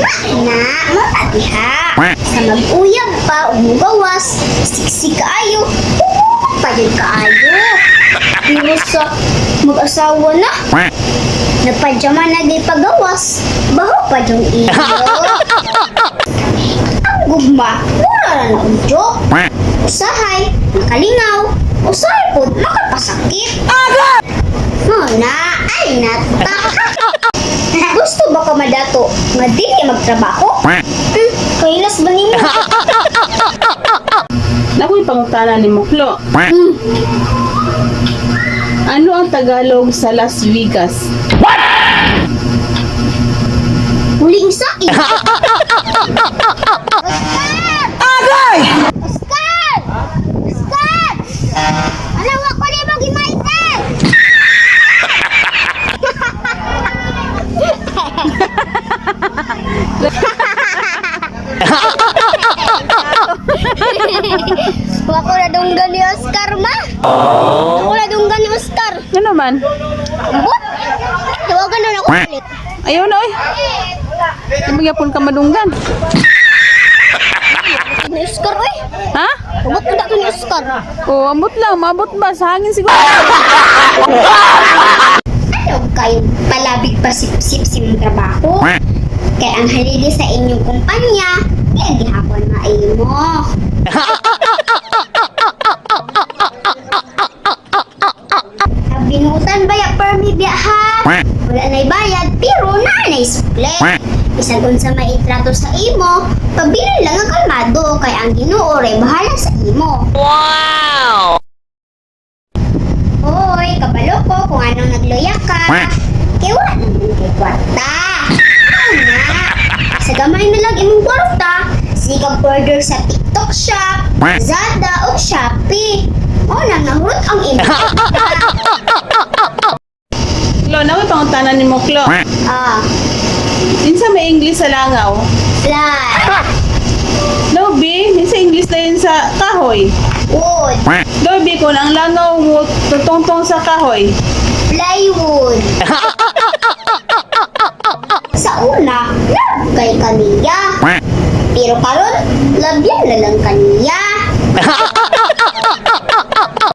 Na, matatiha. Sa mag-uyab pa, umugawas, siksik kaayo, pa din kaayo. Pero sa mag-asawa na, nagpadyama na di pagawas, baho pa dyan iyo. Ang gugma, mura na na udyo. Usahay, nakalingaw, usahay po, makapasakit. Na, ay nata. Gusto ba ka madato nga di ka magtrabaho? Kailas ba ninyo? Nakoy pangutana ni Muklo. Ano ang Tagalog sa Las Vegas? Huling sakin. Agay! Oscar! Oscar! Alam ko ni mo gimaitin! Wako na dunggan ni Oscar ma. Wako na dunggan ni Oscar. Ano man? Ambot. Tawagan na ako ulit. Ayaw na oy. Magyapon ka madunggan. Ni Oscar oy. Ha? Ambot ko na to ni Oscar. Oh, ambot lang. Mabot ba? Sa hangin siguro. Ano kayo palabig pa sip-sip mong trabaho? Kaya ang halili sa inyong kumpanya, lagi hapon maimo. Binutan ba ya permi biyaha? Wala na'y bayad, pero nanay sukle. Isa dun sa maitrato sa imo, pagbilan lang ang kalmado, kaya ang Ginoo ray bahala sa imo. Wow! Hoy, kabalo ko kung anong nagloya ka. Kaya wala naman kay kwarta. Nga, sa gamay na lang imong kwarta, sikap order sa TikTok Shop, Lazada o Shopee. O nang nahurot ang imo. Klo, nakoy pangutana ni Muklo. Ah, Insa may English sa langaw? fly, No, B. Insa English na yun sa kahoy. wood, No, B. Kung ang langaw mo tutungtong sa kahoy. plywood. Sa una, love kay kaniya. Pero karon, labyan na lang kaniya.